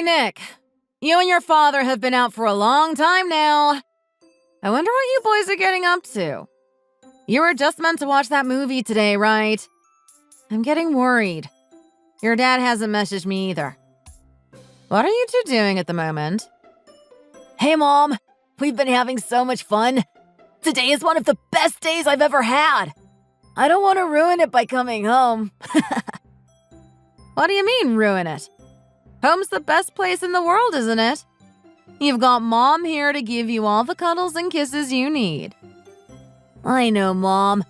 Nick. You and your father have been out for a long time now. I wonder what you boys are getting up to. You were just meant to watch that movie today, right? I'm getting worried. Your dad hasn't messaged me either. What are you two doing at the moment? Hey, Mom. We've been having so much fun. Today is one of the best days I've ever had. I don't want to ruin it by coming home. What do you mean, ruin it? Home's the best place in the world, isn't it? You've got Mom here to give you all the cuddles and kisses you need. I know, Mom.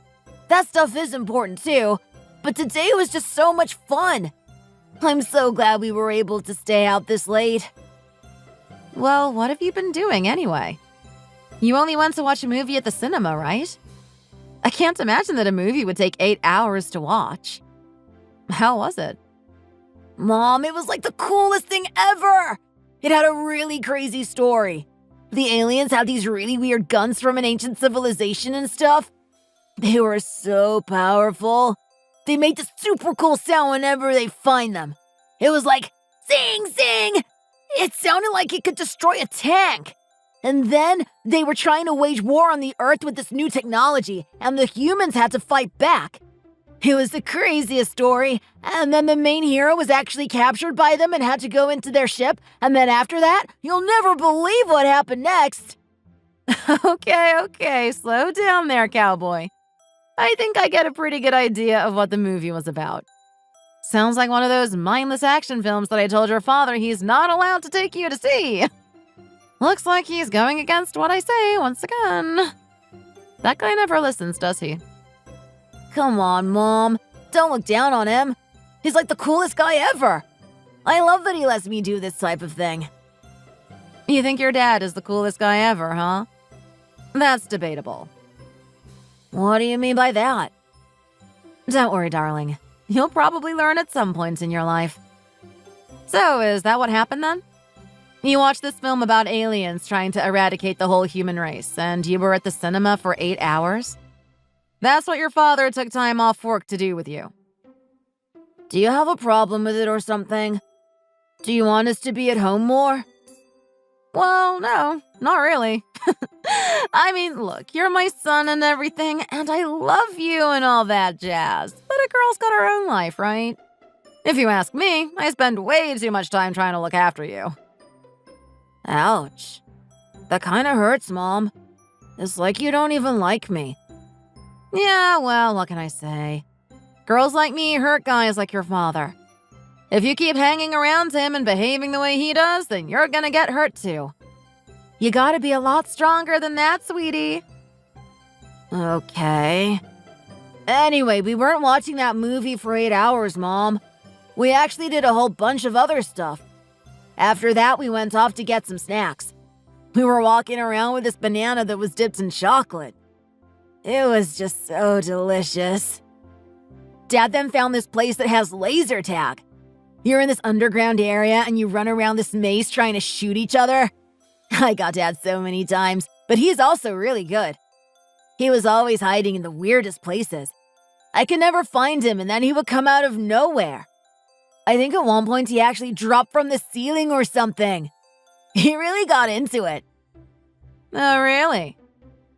That stuff is important too, but today was just so much fun. I'm so glad we were able to stay out this late. Well, what have you been doing anyway? You only went to watch a movie at the cinema, right? I can't imagine that a movie would take 8 hours to watch. How was it? Mom, it was like the coolest thing ever! It had a really crazy story. The aliens had these really weird guns from an ancient civilization and stuff. They were so powerful. They made this super cool sound whenever they find them. It was like, zing, zing! It sounded like it could destroy a tank. And then they were trying to wage war on the Earth with this new technology, and the humans had to fight back. It was the craziest story, and then the main hero was actually captured by them and had to go into their ship, and then after that, you'll never believe what happened next. Okay, slow down there, cowboy. I think I get a pretty good idea of what the movie was about. Sounds like one of those mindless action films that I told your father he's not allowed to take you to see. Looks like he's going against what I say once again. That guy never listens, does he? Come on, Mom. Don't look down on him. He's like the coolest guy ever. I love that he lets me do this type of thing. You think your dad is the coolest guy ever, huh? That's debatable. What do you mean by that? Don't worry, darling. You'll probably learn at some point in your life. So, is that what happened then? You watched this film about aliens trying to eradicate the whole human race, and you were at the cinema for 8 hours? That's what your father took time off work to do with you. Do you have a problem with it or something? Do you want us to be at home more? Well, no, not really. I mean, look, you're my son and everything, and I love you and all that jazz. But a girl's got her own life, right? If you ask me, I spend way too much time trying to look after you. Ouch. That kind of hurts, Mom. It's like you don't even like me. Yeah, well, what can I say? Girls like me hurt guys like your father. If you keep hanging around him and behaving the way he does, then you're gonna get hurt too. You gotta be a lot stronger than that, sweetie. Okay. Anyway, we weren't watching that movie for 8 hours, Mom. We actually did a whole bunch of other stuff. After that, we went off to get some snacks. We were walking around with this banana that was dipped in chocolate. It was just so delicious. Dad then found this place that has laser tag. You're in this underground area and you run around this maze trying to shoot each other. I got Dad so many times, but he's also really good. He was always hiding in the weirdest places. I could never find him, and then he would come out of nowhere. I think at one point he actually dropped from the ceiling or something. He really got into it. Oh, really?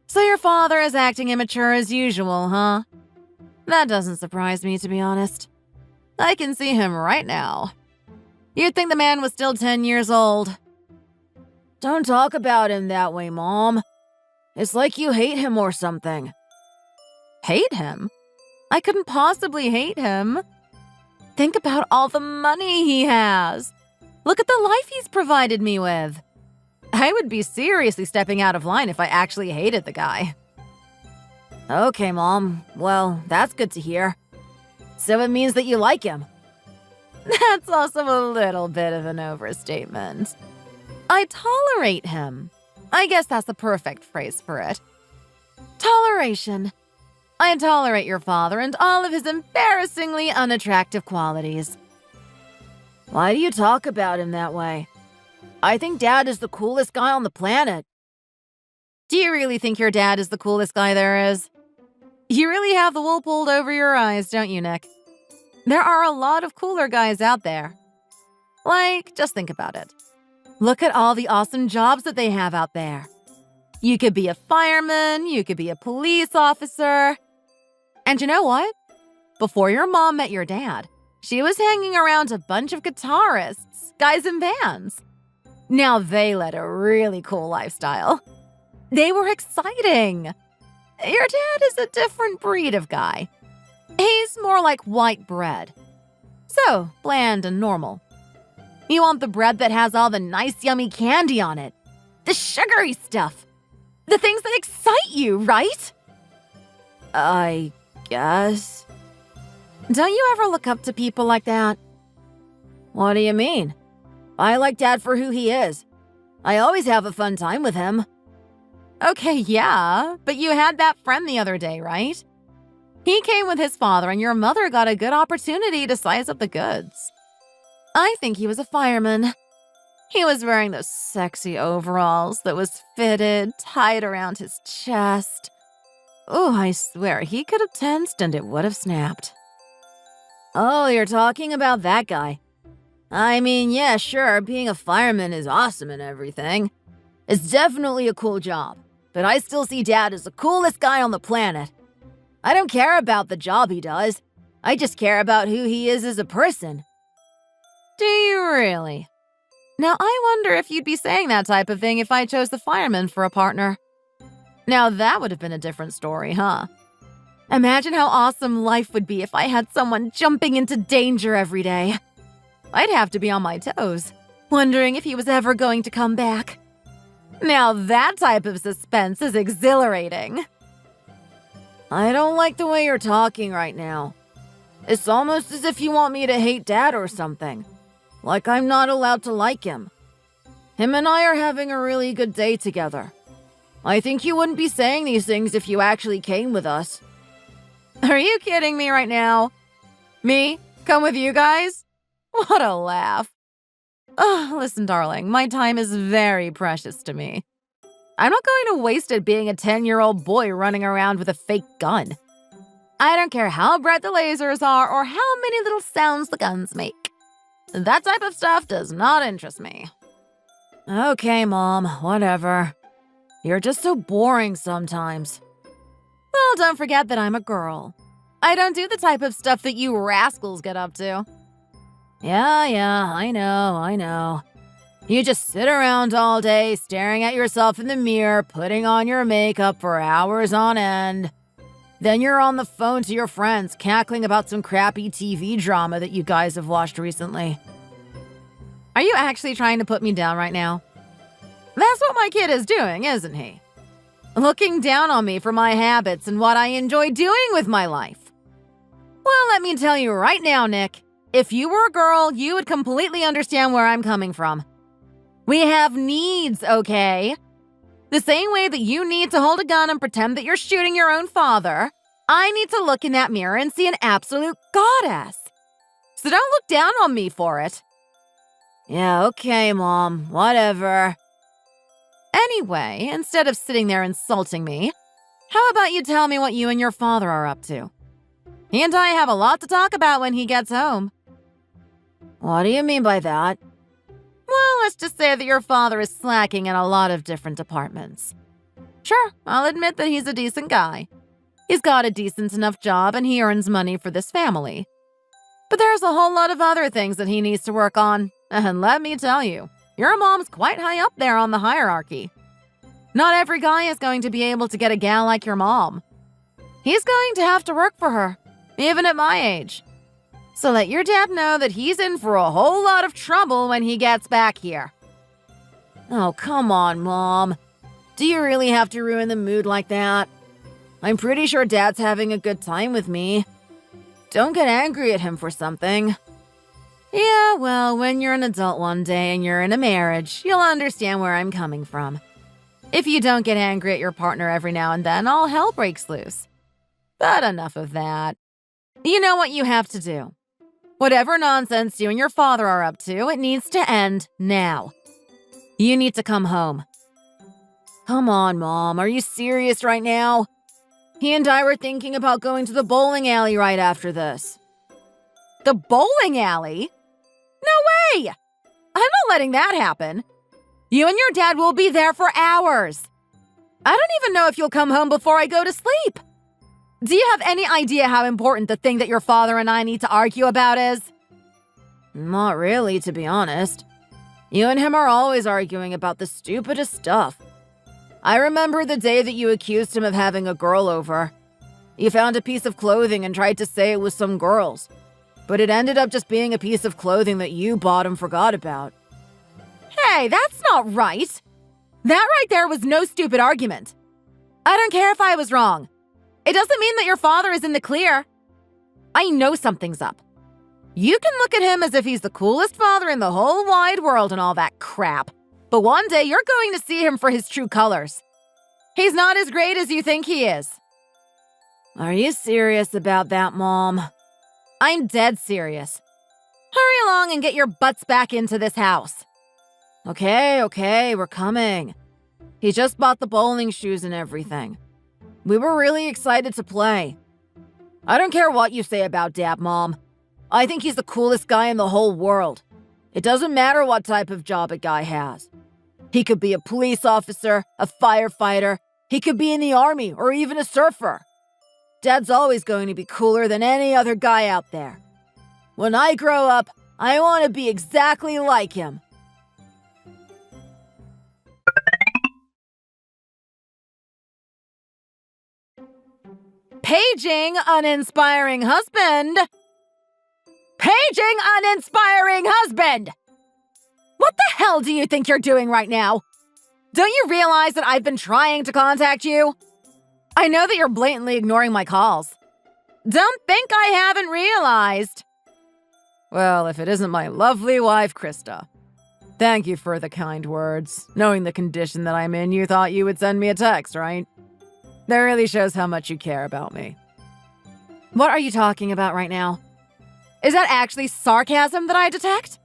So your father is acting immature as usual, huh? That doesn't surprise me, to be honest. I can see him right now. You'd think the man was still 10 years old. Don't talk about him that way, Mom. It's like you hate him or something. Hate him? I couldn't possibly hate him. Think about all the money he has. Look at the life he's provided me with. I would be seriously stepping out of line if I actually hated the guy. Okay, Mom. Well, that's good to hear. So it means that you like him. That's also a little bit of an overstatement. I tolerate him. I guess that's the perfect phrase for it. Toleration. I tolerate your father and all of his embarrassingly unattractive qualities. Why do you talk about him that way? I think Dad is the coolest guy on the planet. Do you really think your dad is the coolest guy there is? You really have the wool pulled over your eyes, don't you, Nick? There are a lot of cooler guys out there. Like, just think about it. Look at all the awesome jobs that they have out there. You could be a fireman, you could be a police officer. And you know what? Before your mom met your dad, she was hanging around a bunch of guitarists, guys in bands. Now they led a really cool lifestyle. They were exciting. Your dad is a different breed of guy. He's more like white bread. So, bland and normal. You want the bread that has all the nice, yummy candy on it. The sugary stuff. The things that excite you, right? I guess. Don't you ever look up to people like that? What do you mean? I like Dad for who he is. I always have a fun time with him. Okay, yeah, but you had that friend the other day, right? He came with his father and your mother got a good opportunity to size up the goods. I think he was a fireman. He was wearing those sexy overalls that was fitted, tied around his chest. Oh, I swear, he could have tensed and it would have snapped. Oh, you're talking about that guy. I mean, yeah, sure, being a fireman is awesome and everything. It's definitely a cool job, but I still see Dad as the coolest guy on the planet. I don't care about the job he does. I just care about who he is as a person. Do you really? Now, I wonder if you'd be saying that type of thing if I chose the fireman for a partner. Now, that would have been a different story, huh? Imagine how awesome life would be if I had someone jumping into danger every day. I'd have to be on my toes, wondering if he was ever going to come back. Now, that type of suspense is exhilarating. I don't like the way you're talking right now. It's almost as if you want me to hate Dad or something. Like I'm not allowed to like him. Him and I are having a really good day together. I think you wouldn't be saying these things if you actually came with us. Are you kidding me right now? Me? Come with you guys? What a laugh. Oh, listen, darling, my time is very precious to me. I'm not going to waste it being a 10-year-old boy running around with a fake gun. I don't care how bright the lasers are or how many little sounds the guns make. That type of stuff does not interest me. Okay, Mom, whatever. You're just so boring sometimes. Well, don't forget that I'm a girl. I don't do the type of stuff that you rascals get up to. Yeah, I know. You just sit around all day staring at yourself in the mirror, putting on your makeup for hours on end. Then you're on the phone to your friends, cackling about some crappy TV drama that you guys have watched recently. Are you actually trying to put me down right now? That's what my kid is doing, isn't he? Looking down on me for my habits and what I enjoy doing with my life. Well, let me tell you right now, Nick, if you were a girl, you would completely understand where I'm coming from. We have needs, okay? The same way that you need to hold a gun and pretend that you're shooting your own father, I need to look in that mirror and see an absolute goddess. So don't look down on me for it. Yeah, okay, Mom, whatever. Anyway, instead of sitting there insulting me, how about you tell me what you and your father are up to? He and I have a lot to talk about when he gets home. What do you mean by that? Well, let's just say that your father is slacking in a lot of different departments. Sure, I'll admit that he's a decent guy. He's got a decent enough job and he earns money for this family. But there's a whole lot of other things that he needs to work on. And let me tell you, your mom's quite high up there on the hierarchy. Not every guy is going to be able to get a gal like your mom. He's going to have to work for her, even at my age. So let your dad know that he's in for a whole lot of trouble when he gets back here. Oh, come on, Mom. Do you really have to ruin the mood like that? I'm pretty sure Dad's having a good time with me. Don't get angry at him for something. Yeah, well, when you're an adult one day and you're in a marriage, you'll understand where I'm coming from. If you don't get angry at your partner every now and then, all hell breaks loose. But enough of that. You know what you have to do. Whatever nonsense you and your father are up to, it needs to end now. You need to come home. Come on, Mom, are you serious right now? He and I were thinking about going to the bowling alley right after this. The bowling alley? No way! I'm not letting that happen. You and your dad will be there for hours. I don't even know if you'll come home before I go to sleep. Do you have any idea how important the thing that your father and I need to argue about is? Not really, to be honest. You and him are always arguing about the stupidest stuff. I remember the day that you accused him of having a girl over. You found a piece of clothing and tried to say it was some girl's, but it ended up just being a piece of clothing that you bought and forgot about. Hey, that's not right. That right there was no stupid argument. I don't care if I was wrong. It doesn't mean that your father is in the clear. I know something's up. You can look at him as if he's the coolest father in the whole wide world and all that crap. But one day you're going to see him for his true colors. He's not as great as you think he is. Are you serious about that, Mom? I'm dead serious. Hurry along and get your butts back into this house. Okay, we're coming. He just bought the bowling shoes and everything. We were really excited to play. I don't care what you say about Dad, Mom. I think he's the coolest guy in the whole world. It doesn't matter what type of job a guy has. He could be a police officer, a firefighter, he could be in the army, or even a surfer. Dad's always going to be cooler than any other guy out there. When I grow up, I want to be exactly like him. Paging uninspiring husband. Paging uninspiring husband! What the hell do you think you're doing right now? Don't you realize that I've been trying to contact you? I know that you're blatantly ignoring my calls. Don't think I haven't realized. Well, if it isn't my lovely wife, Krista. Thank you for the kind words. Knowing the condition that I'm in, you thought you would send me a text, right? That really shows how much you care about me. What are you talking about right now? Is that actually sarcasm that I detect?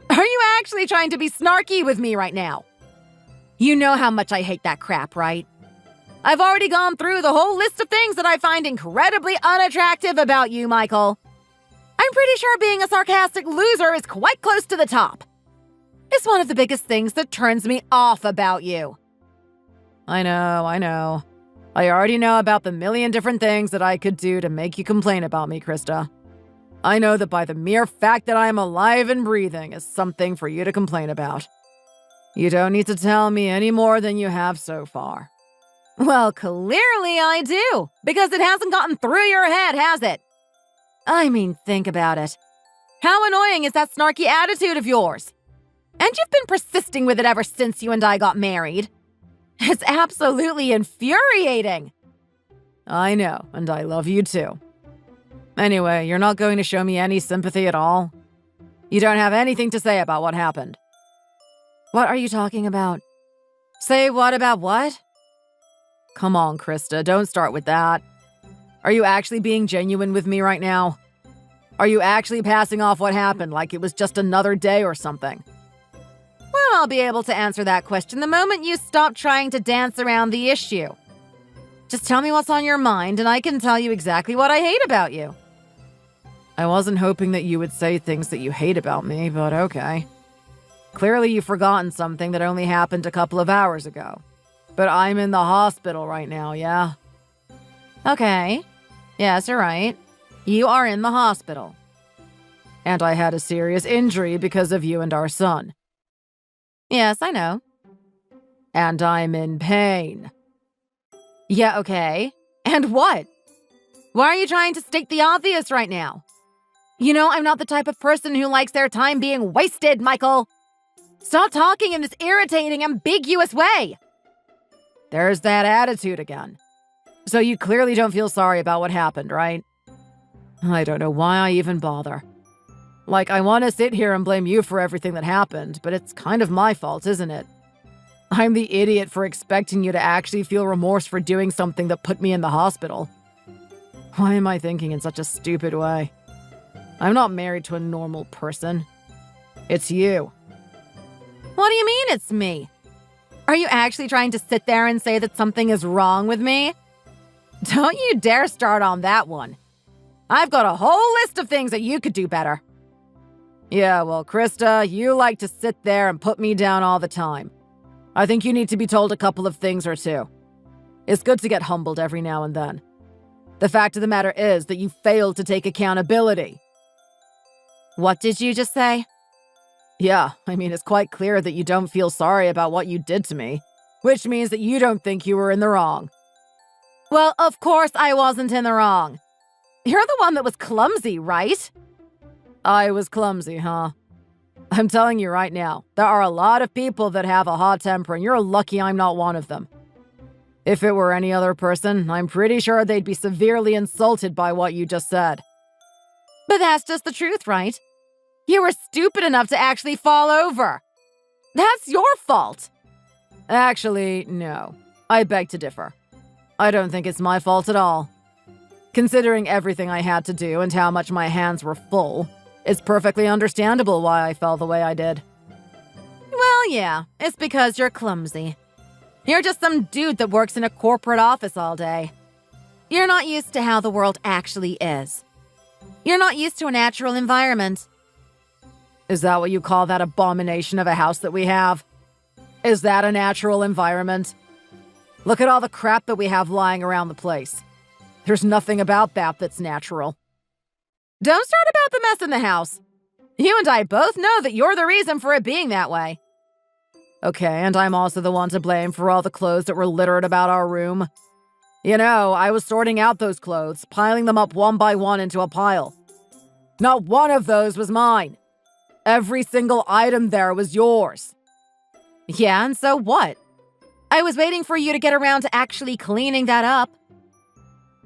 Are you actually trying to be snarky with me right now? You know how much I hate that crap, right? I've already gone through the whole list of things that I find incredibly unattractive about you, Michael. I'm pretty sure being a sarcastic loser is quite close to the top. It's one of the biggest things that turns me off about you. I know. I already know about the million different things that I could do to make you complain about me, Krista. I know that by the mere fact that I am alive and breathing is something for you to complain about. You don't need to tell me any more than you have so far. Well, clearly I do, because it hasn't gotten through your head, has it? I mean, think about it. How annoying is that snarky attitude of yours? And you've been persisting with it ever since you and I got married. It's absolutely infuriating. I know, and I love you too. Anyway, you're not going to show me any sympathy at all? You don't have anything to say about what happened. What are you talking about? Say what about what? Come on, Krista, don't start with that. Are you actually being genuine with me right now? Are you actually passing off what happened like it was just another day or something? Well, I'll be able to answer that question the moment you stop trying to dance around the issue. Just tell me what's on your mind and I can tell you exactly what I hate about you. I wasn't hoping that you would say things that you hate about me, but okay. Clearly you've forgotten something that only happened a couple of hours ago. But I'm in the hospital right now, yeah? Okay. Yes, you're right. You are in the hospital. And I had a serious injury because of you and our son. Yes, I know. And I'm in pain. Yeah, okay. And what? Why are you trying to state the obvious right now? You know, I'm not the type of person who likes their time being wasted, Michael. Stop talking in this irritating, ambiguous way. There's that attitude again. So you clearly don't feel sorry about what happened, right? I don't know why I even bother. Like, I want to sit here and blame you for everything that happened, but it's kind of my fault, isn't it? I'm the idiot for expecting you to actually feel remorse for doing something that put me in the hospital. Why am I thinking in such a stupid way? I'm not married to a normal person. It's you. What do you mean it's me? Are you actually trying to sit there and say that something is wrong with me? Don't you dare start on that one. I've got a whole list of things that you could do better. Yeah, well, Krista, you like to sit there and put me down all the time. I think you need to be told a couple of things or two. It's good to get humbled every now and then. The fact of the matter is that you failed to take accountability. What did you just say? Yeah, I mean, it's quite clear that you don't feel sorry about what you did to me, which means that you don't think you were in the wrong. Well, of course I wasn't in the wrong. You're the one that was clumsy, right? I was clumsy, huh? I'm telling you right now, there are a lot of people that have a hot temper, and you're lucky I'm not one of them. If it were any other person, I'm pretty sure they'd be severely insulted by what you just said. But that's just the truth, right? You were stupid enough to actually fall over. That's your fault. Actually, no. I beg to differ. I don't think it's my fault at all. Considering everything I had to do and how much my hands were full, it's perfectly understandable why I fell the way I did. Well, yeah, it's because you're clumsy. You're just some dude that works in a corporate office all day. You're not used to how the world actually is. You're not used to a natural environment. Is that what you call that abomination of a house that we have? Is that a natural environment? Look at all the crap that we have lying around the place. There's nothing about that that's natural. Don't start about the mess in the house. You and I both know that you're the reason for it being that way. Okay, and I'm also the one to blame for all the clothes that were littered about our room. You know, I was sorting out those clothes, piling them up one by one into a pile. Not one of those was mine. Every single item there was yours. Yeah, and so what? I was waiting for you to get around to actually cleaning that up.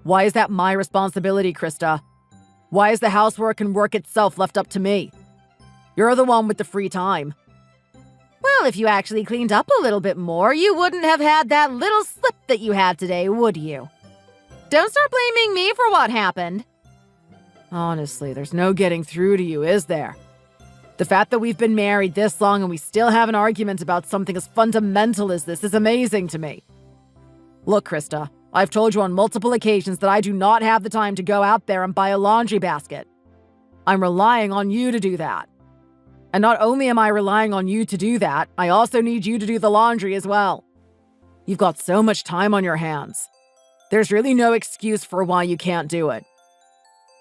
Why is that my responsibility, Krista? Why is the housework and work itself left up to me? You're the one with the free time. Well, if you actually cleaned up a little bit more, you wouldn't have had that little slip that you had today, would you? Don't start blaming me for what happened. Honestly, there's no getting through to you, is there? The fact that we've been married this long and we still have an argument about something as fundamental as this is amazing to me. Look, Krista, I've told you on multiple occasions that I do not have the time to go out there and buy a laundry basket. I'm relying on you to do that. And not only am I relying on you to do that, I also need you to do the laundry as well. You've got so much time on your hands. There's really no excuse for why you can't do it.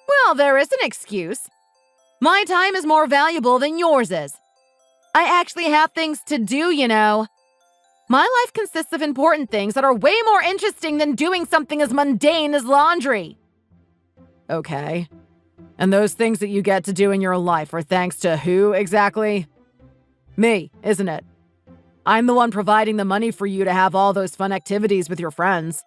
Well, there is an excuse. My time is more valuable than yours is. I actually have things to do, you know. My life consists of important things that are way more interesting than doing something as mundane as laundry. Okay. And those things that you get to do in your life are thanks to who exactly? Me, isn't it? I'm the one providing the money for you to have all those fun activities with your friends.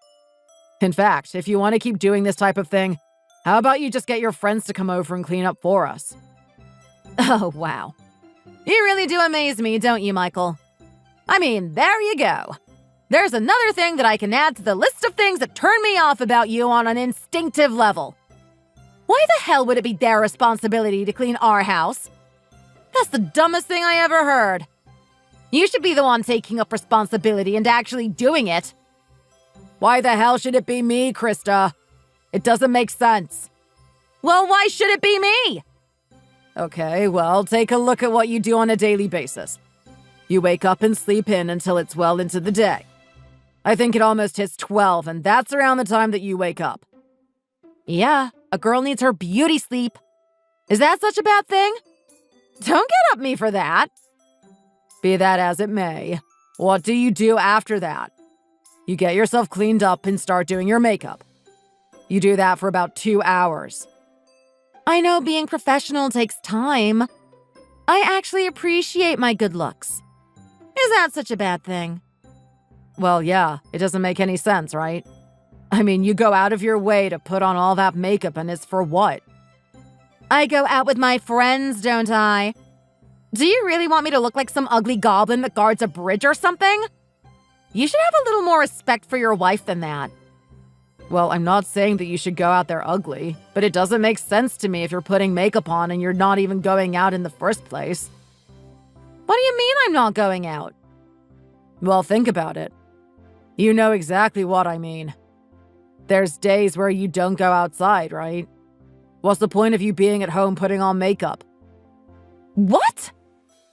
In fact, if you want to keep doing this type of thing, how about you just get your friends to come over and clean up for us? Oh, wow. You really do amaze me, don't you, Michael? I mean, there you go. There's another thing that I can add to the list of things that turn me off about you on an instinctive level. Why the hell would it be their responsibility to clean our house? That's the dumbest thing I ever heard. You should be the one taking up responsibility and actually doing it. Why the hell should it be me, Krista? It doesn't make sense. Well, why should it be me? Okay, well, take a look at what you do on a daily basis. You wake up and sleep in until it's well into the day. I think it almost hits 12, and that's around the time that you wake up. Yeah, a girl needs her beauty sleep. Is that such a bad thing? Don't get at me for that. Be that as it may, what do you do after that? You get yourself cleaned up and start doing your makeup. You do that for about 2 hours. I know being professional takes time. I actually appreciate my good looks. Is that such a bad thing? Well, yeah, it doesn't make any sense, right? I mean, you go out of your way to put on all that makeup, and it's for what? I go out with my friends, don't I? Do you really want me to look like some ugly goblin that guards a bridge or something? You should have a little more respect for your wife than that. Well, I'm not saying that you should go out there ugly, but it doesn't make sense to me if you're putting makeup on and you're not even going out in the first place. What do you mean I'm not going out? Well, think about it. You know exactly what I mean. There's days where you don't go outside, right? What's the point of you being at home putting on makeup? What?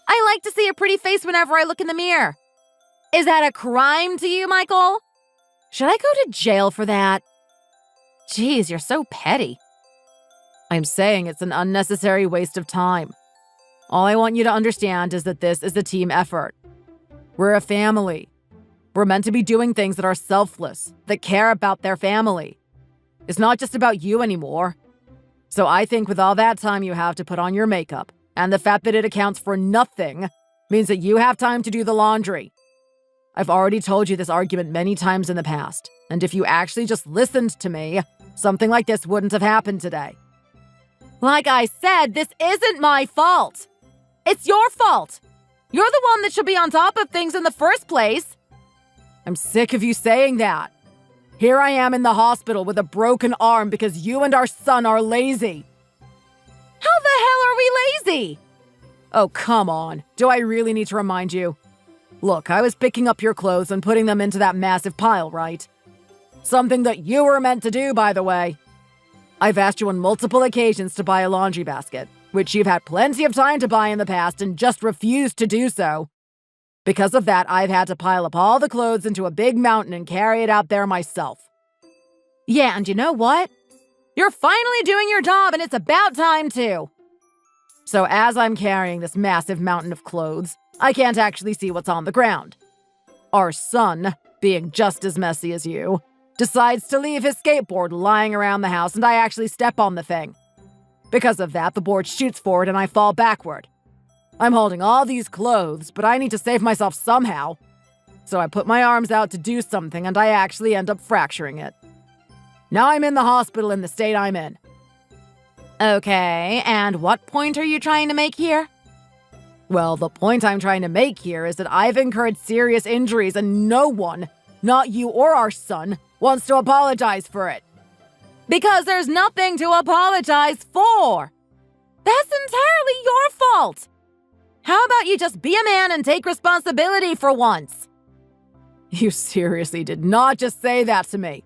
I like to see a pretty face whenever I look in the mirror. Is that a crime to you, Michael? Should I go to jail for that? Jeez, you're so petty. I'm saying it's an unnecessary waste of time. All I want you to understand is that this is a team effort. We're a family. We're meant to be doing things that are selfless, that care about their family. It's not just about you anymore. So I think with all that time you have to put on your makeup, and the fact that it accounts for nothing means that you have time to do the laundry. I've already told you this argument many times in the past, and if you actually just listened to me, something like this wouldn't have happened today. Like I said, this isn't my fault. It's your fault. You're the one that should be on top of things in the first place. I'm sick of you saying that. Here I am in the hospital with a broken arm because you and our son are lazy. How the hell are we lazy? Oh, come on. Do I really need to remind you? Look, I was picking up your clothes and putting them into that massive pile, right? Something that you were meant to do, by the way. I've asked you on multiple occasions to buy a laundry basket, which you've had plenty of time to buy in the past and just refused to do so. Because of that, I've had to pile up all the clothes into a big mountain and carry it out there myself. Yeah, and you know what? You're finally doing your job, and it's about time too. So as I'm carrying this massive mountain of clothes, I can't actually see what's on the ground. Our son, being just as messy as you, decides to leave his skateboard lying around the house, and I actually step on the thing. Because of that, the board shoots forward and I fall backward. I'm holding all these clothes, but I need to save myself somehow. So I put my arms out to do something, and I actually end up fracturing it. Now I'm in the hospital in the state I'm in. Okay, and what point are you trying to make here? Well, the point I'm trying to make here is that I've incurred serious injuries and no one, not you or our son, wants to apologize for it. Because there's nothing to apologize for. That's entirely your fault. How about you just be a man and take responsibility for once? You seriously did not just say that to me.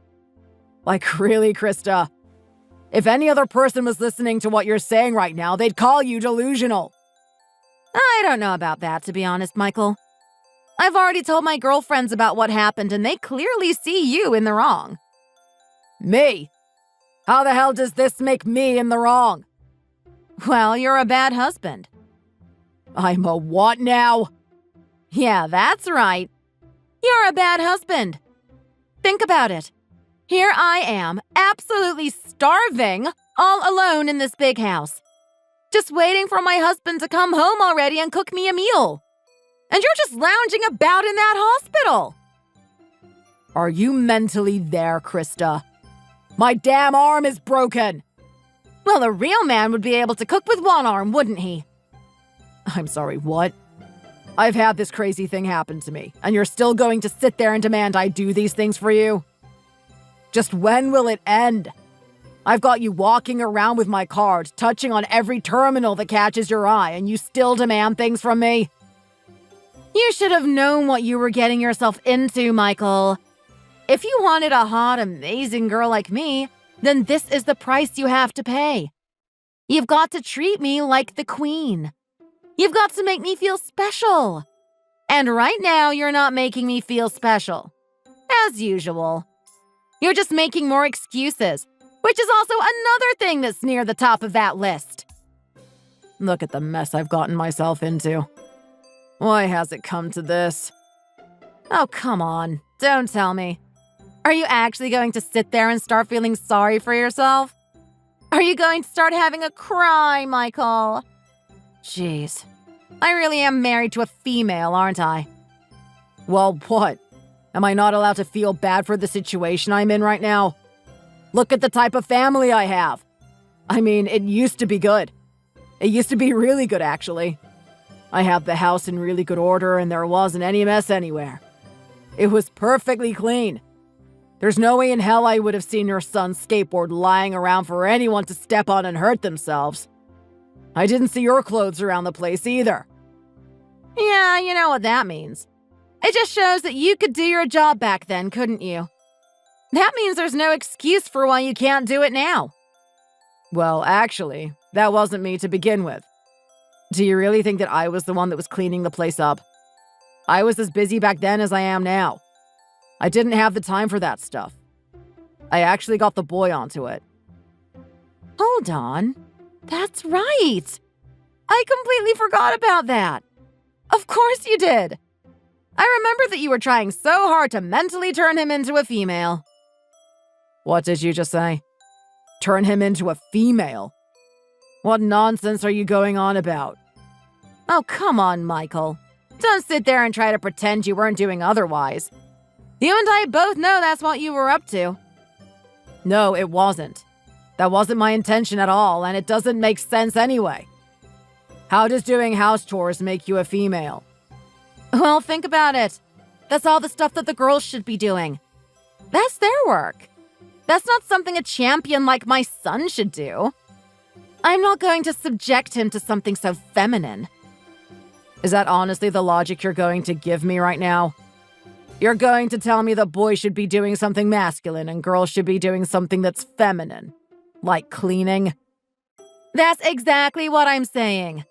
Like, really, Krista? If any other person was listening to what you're saying right now, they'd call you delusional. I don't know about that, to be honest, Michael. I've already told my girlfriends about what happened, and they clearly see you in the wrong. Me? How the hell does this make me in the wrong? Well, you're a bad husband. I'm a what now? Yeah, that's right. You're a bad husband. Think about it. Here I am, absolutely starving, all alone in this big house. Just waiting for my husband to come home already and cook me a meal. And you're just lounging about in that hospital. Are you mentally there, Krista? My damn arm is broken. Well, a real man would be able to cook with one arm, wouldn't he? I'm sorry, what? I've had this crazy thing happen to me, and you're still going to sit there and demand I do these things for you? Just when will it end? I've got you walking around with my card, touching on every terminal that catches your eye, and you still demand things from me? You should have known what you were getting yourself into, Michael. If you wanted a hot, amazing girl like me, then this is the price you have to pay. You've got to treat me like the queen. You've got to make me feel special. And right now, you're not making me feel special. As usual. You're just making more excuses, which is also another thing that's near the top of that list. Look at the mess I've gotten myself into. Why has it come to this? Oh, come on. Don't tell me. Are you actually going to sit there and start feeling sorry for yourself? Are you going to start having a cry, Michael? Jeez. I really am married to a female, aren't I? Well, what? Am I not allowed to feel bad for the situation I'm in right now? Look at the type of family I have. I mean, it used to be good. It used to be really good, actually. I have the house in really good order, and there wasn't any mess anywhere. It was perfectly clean. There's no way in hell I would have seen your son's skateboard lying around for anyone to step on and hurt themselves. I didn't see your clothes around the place either. Yeah, you know what that means. It just shows that you could do your job back then, couldn't you? That means there's no excuse for why you can't do it now. Well, actually, that wasn't me to begin with. Do you really think that I was the one that was cleaning the place up? I was as busy back then as I am now. I didn't have the time for that stuff. I actually got the boy onto it. Hold on. That's right. I completely forgot about that. Of course you did. I remember that you were trying so hard to mentally turn him into a female. What did you just say? Turn him into a female? What nonsense are you going on about? Oh, come on, Michael. Don't sit there and try to pretend you weren't doing otherwise. You and I both know that's what you were up to. No, it wasn't. That wasn't my intention at all, and it doesn't make sense anyway. How does doing house chores make you a female? Well, think about it. That's all the stuff that the girls should be doing. That's their work. That's not something a champion like my son should do. I'm not going to subject him to something so feminine. Is that honestly the logic you're going to give me right now? You're going to tell me that boys should be doing something masculine and girls should be doing something that's feminine? Like cleaning? That's exactly what I'm saying.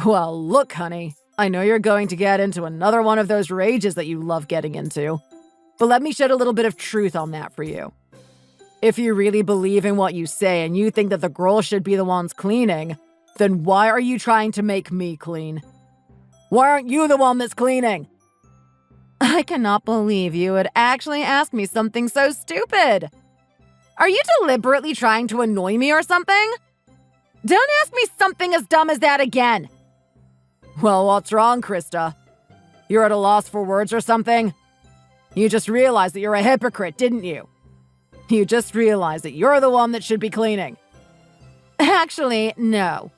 Well, look, honey. I know you're going to get into another one of those rages that you love getting into. But let me shed a little bit of truth on that for you. If you really believe in what you say and you think that the girls should be the ones cleaning, then why are you trying to make me clean? Why aren't you the one that's cleaning? I cannot believe you would actually ask me something so stupid. Are you deliberately trying to annoy me or something? Don't ask me something as dumb as that again. Well, what's wrong, Krista? You're at a loss for words or something? You just realized that you're a hypocrite, didn't you? You just realized that you're the one that should be cleaning. Actually, no.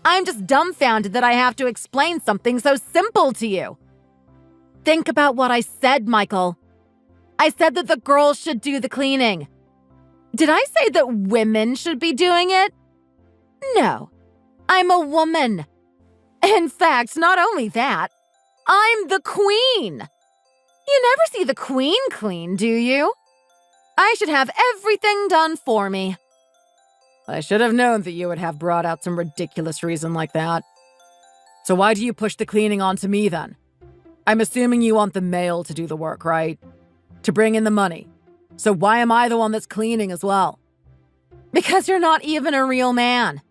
I'm just dumbfounded that I have to explain something so simple to you. Think about what I said, Michael. I said that the girls should do the cleaning. Did I say that women should be doing it? No. I'm a woman. In fact, not only that, I'm the queen. You never see the queen clean, do you? I should have everything done for me. I should have known that you would have brought out some ridiculous reason like that. So why do you push the cleaning onto me then? I'm assuming you want the male to do the work, right? To bring in the money. So why am I the one that's cleaning as well? Because you're not even a real man.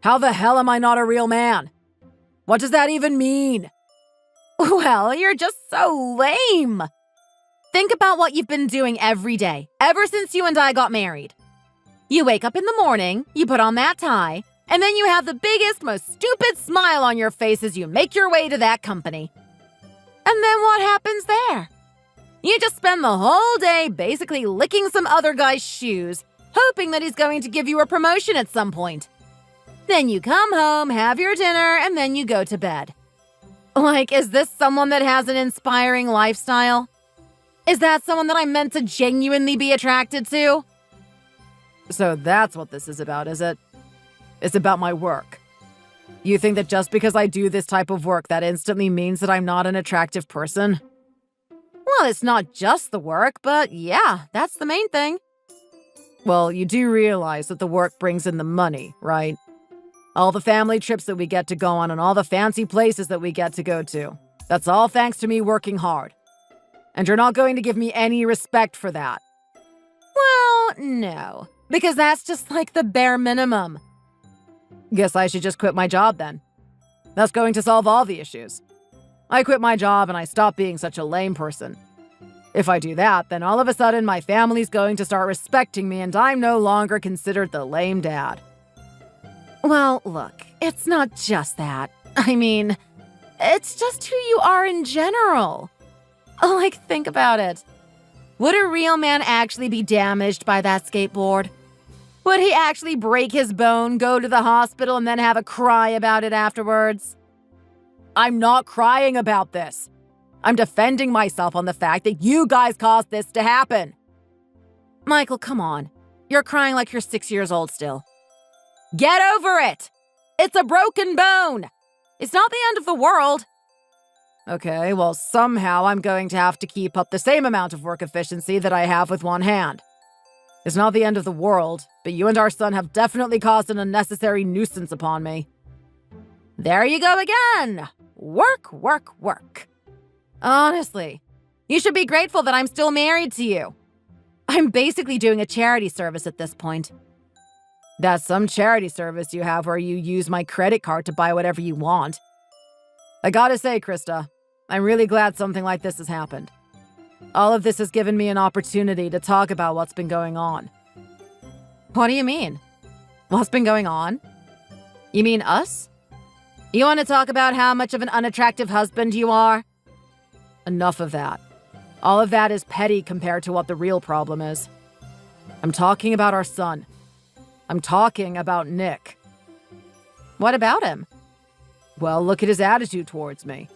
How the hell am I not a real man? What does that even mean? Well, you're just so lame. Think about what you've been doing every day, ever since you and I got married. You wake up in the morning, you put on that tie, and then you have the biggest, most stupid smile on your face as you make your way to that company. And then what happens there? You just spend the whole day basically licking some other guy's shoes, hoping that he's going to give you a promotion at some point. Then you come home, have your dinner, and then you go to bed. Like, is this someone that has an inspiring lifestyle? Is that someone that I'm meant to genuinely be attracted to? So that's what this is about, is it? It's about my work. You think that just because I do this type of work, that instantly means that I'm not an attractive person? Well, it's not just the work, but yeah, that's the main thing. Well, you do realize that the work brings in the money, right? All the family trips that we get to go on and all the fancy places that we get to go to. That's all thanks to me working hard. And you're not going to give me any respect for that. Well, no. Because that's just like the bare minimum. Guess I should just quit my job then. That's going to solve all the issues. I quit my job and I stop being such a lame person. If I do that, then all of a sudden my family's going to start respecting me and I'm no longer considered the lame dad. Well, look, it's not just that. I mean, it's just who you are in general. Like, think about it. Would a real man actually be damaged by that skateboard? Would he actually break his bone, go to the hospital, and then have a cry about it afterwards? I'm not crying about this. I'm defending myself on the fact that you guys caused this to happen. Michael, come on. You're crying like you're 6 years old still. Get over it! It's a broken bone! It's not the end of the world. Okay, well, somehow I'm going to have to keep up the same amount of work efficiency that I have with one hand. It's not the end of the world, but you and our son have definitely caused an unnecessary nuisance upon me. There you go again. Work, work, work. Honestly, you should be grateful that I'm still married to you. I'm basically doing a charity service at this point. That's some charity service you have where you use my credit card to buy whatever you want. I gotta say, Krista, I'm really glad something like this has happened. All of this has given me an opportunity to talk about what's been going on. What do you mean? What's been going on? You mean us? You want to talk about how much of an unattractive husband you are? Enough of that. All of that is petty compared to what the real problem is. I'm talking about our son. I'm talking about Nick. What about him? Well, look at his attitude towards me.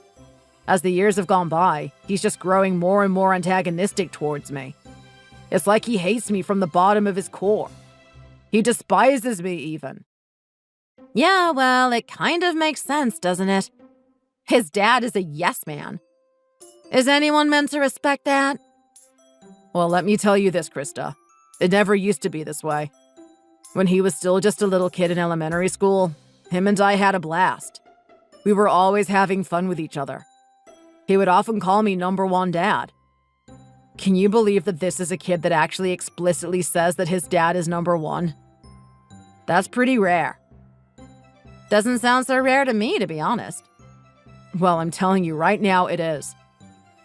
As the years have gone by, he's just growing more and more antagonistic towards me. It's like he hates me from the bottom of his core. He despises me even. Yeah, well, it kind of makes sense, doesn't it? His dad is a yes man. Is anyone meant to respect that? Well, let me tell you this, Krista. It never used to be this way. When he was still just a little kid in elementary school, him and I had a blast. We were always having fun with each other. He would often call me number one dad. Can you believe that this is a kid that actually explicitly says that his dad is number one? That's pretty rare. Doesn't sound so rare to me, to be honest. Well, I'm telling you right now, it is.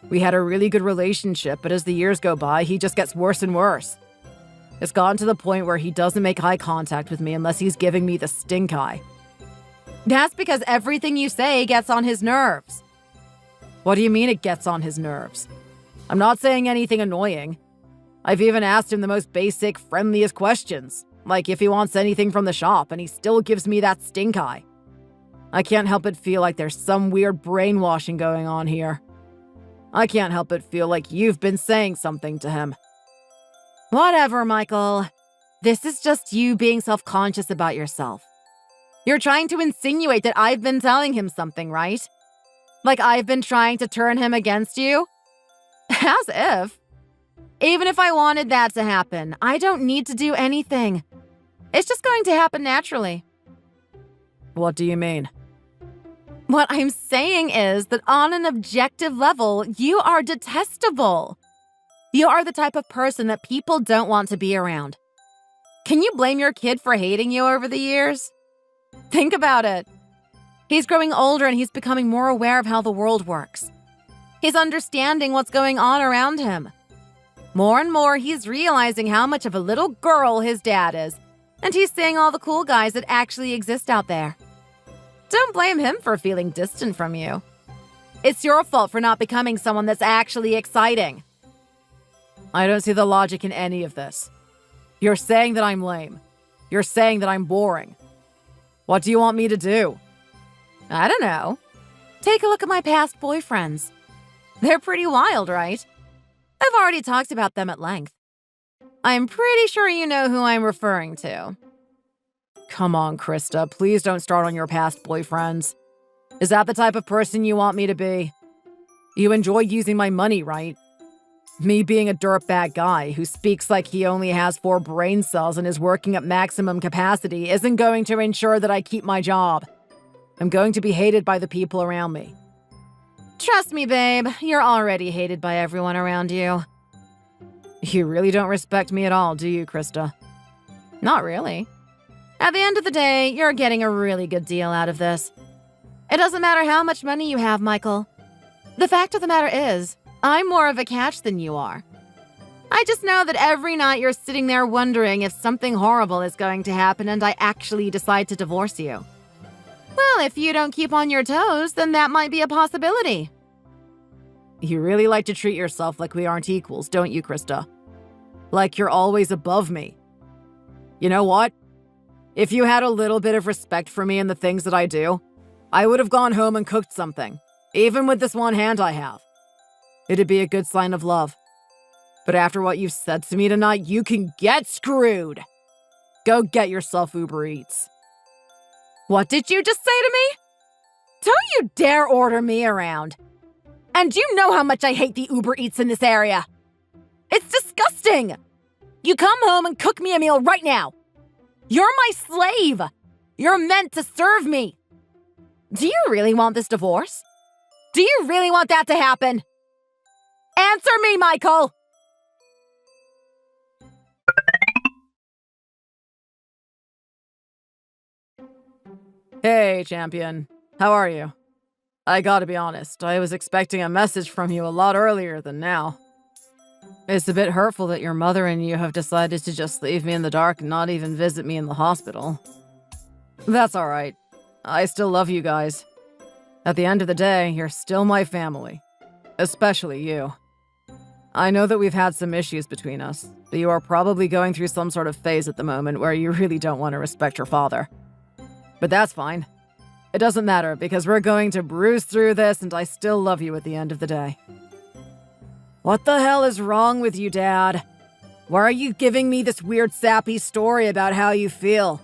We had a really good relationship, but as the years go by, he just gets worse and worse. It's gotten to the point where he doesn't make eye contact with me unless he's giving me the stink eye. That's because everything you say gets on his nerves. What do you mean it gets on his nerves? I'm not saying anything annoying. I've even asked him the most basic, friendliest questions, like if he wants anything from the shop, and he still gives me that stink eye. I can't help but feel like there's some weird brainwashing going on here. I can't help but feel like you've been saying something to him. Whatever, Michael. This is just you being self-conscious about yourself. You're trying to insinuate that I've been telling him something, right? Like I've been trying to turn him against you? As if. Even if I wanted that to happen, I don't need to do anything. It's just going to happen naturally. What do you mean? What I'm saying is that on an objective level, you are detestable. You are the type of person that people don't want to be around. Can you blame your kid for hating you over the years? Think about it. He's growing older and he's becoming more aware of how the world works. He's understanding what's going on around him. More and more, he's realizing how much of a little girl his dad is, and he's seeing all the cool guys that actually exist out there. Don't blame him for feeling distant from you. It's your fault for not becoming someone that's actually exciting. I don't see the logic in any of this. You're saying that I'm lame. You're saying that I'm boring. What do you want me to do? I don't know. Take a look at my past boyfriends. They're pretty wild, right? I've already talked about them at length. I'm pretty sure you know who I'm referring to. Come on, Krista, please don't start on your past boyfriends. Is that the type of person you want me to be? You enjoy using my money, right? Me being a dirtbag guy who speaks like he only has 4 brain cells and is working at maximum capacity isn't going to ensure that I keep my job. I'm going to be hated by the people around me. Trust me, babe, you're already hated by everyone around you. You really don't respect me at all, do you, Krista? Not really. At the end of the day, you're getting a really good deal out of this. It doesn't matter how much money you have, Michael. The fact of the matter is, I'm more of a catch than you are. I just know that every night you're sitting there wondering if something horrible is going to happen and I actually decide to divorce you. Well, if you don't keep on your toes, then that might be a possibility. You really like to treat yourself like we aren't equals, don't you, Krista? Like you're always above me. You know what? If you had a little bit of respect for me and the things that I do, I would have gone home and cooked something, even with this one hand I have. It'd be a good sign of love. But after what you've said to me tonight, you can get screwed. Go get yourself Uber Eats. What did you just say to me? Don't you dare order me around. And you know how much I hate the Uber Eats in this area. It's disgusting. You come home and cook me a meal right now. You're my slave. You're meant to serve me. Do you really want this divorce? Do you really want that to happen? Answer me, Michael! Hey, champion. How are you? I gotta be honest, I was expecting a message from you a lot earlier than now. It's a bit hurtful that your mother and you have decided to just leave me in the dark and not even visit me in the hospital. That's alright. I still love you guys. At the end of the day, you're still my family. Especially you. I know that we've had some issues between us, but you are probably going through some sort of phase at the moment where you really don't want to respect your father. But that's fine. It doesn't matter because we're going to bruise through this and I still love you at the end of the day. What the hell is wrong with you, Dad? Why are you giving me this weird sappy story about how you feel?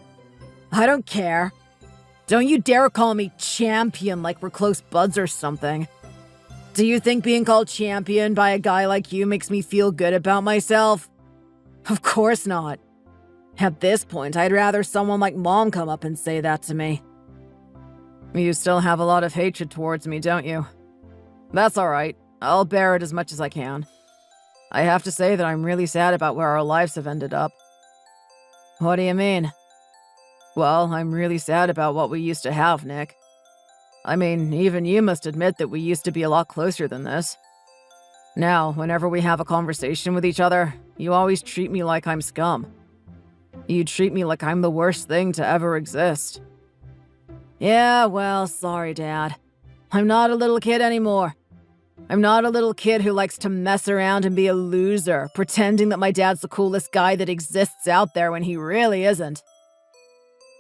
I don't care. Don't you dare call me champion like we're close buds or something. Do you think being called champion by a guy like you makes me feel good about myself? Of course not. At this point, I'd rather someone like Mom come up and say that to me. You still have a lot of hatred towards me, don't you? That's alright. I'll bear it as much as I can. I have to say that I'm really sad about where our lives have ended up. What do you mean? Well, I'm really sad about what we used to have, Nick. I mean, even you must admit that we used to be a lot closer than this. Now, whenever we have a conversation with each other, you always treat me like I'm scum. You treat me like I'm the worst thing to ever exist. Yeah, well, sorry, Dad. I'm not a little kid anymore. I'm not a little kid who likes to mess around and be a loser, pretending that my dad's the coolest guy that exists out there when he really isn't.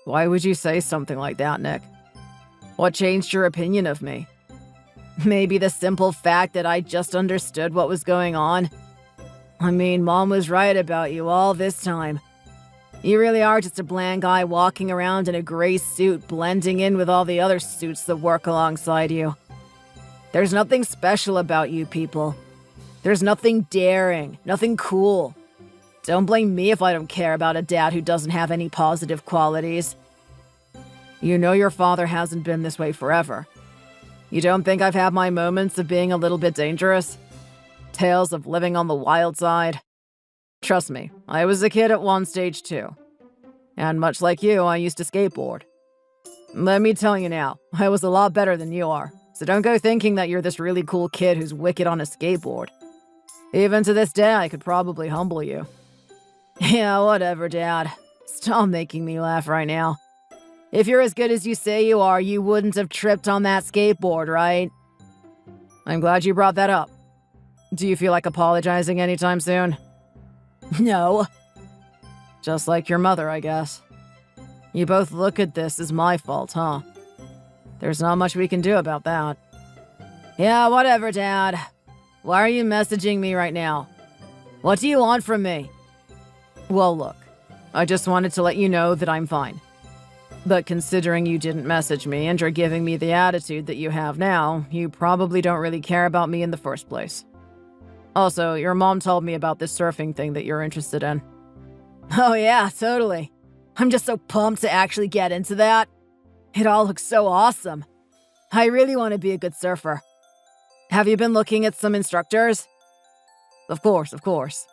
Why would you say something like that, Nick? What changed your opinion of me? Maybe the simple fact that I just understood what was going on? I mean, Mom was right about you all this time. You really are just a bland guy walking around in a gray suit, blending in with all the other suits that work alongside you. There's nothing special about you people. There's nothing daring, nothing cool. Don't blame me if I don't care about a dad who doesn't have any positive qualities. You know your father hasn't been this way forever. You don't think I've had my moments of being a little bit dangerous? Tales of living on the wild side? Trust me, I was a kid at one stage too. And much like you, I used to skateboard. Let me tell you now, I was a lot better than you are, so don't go thinking that you're this really cool kid who's wicked on a skateboard. Even to this day, I could probably humble you. Yeah, whatever, Dad. Stop making me laugh right now. If you're as good as you say you are, you wouldn't have tripped on that skateboard, right? I'm glad you brought that up. Do you feel like apologizing anytime soon? No. Just like your mother, I guess. You both look at this as my fault, huh? There's not much we can do about that. Yeah, whatever, Dad. Why are you messaging me right now? What do you want from me? Well, look. I just wanted to let you know that I'm fine. But considering you didn't message me and you're giving me the attitude that you have now, you probably don't really care about me in the first place. Also, your mom told me about this surfing thing that you're interested in. Oh yeah, totally. I'm just so pumped to actually get into that. It all looks so awesome. I really want to be a good surfer. Have you been looking at some instructors? Of course, of course.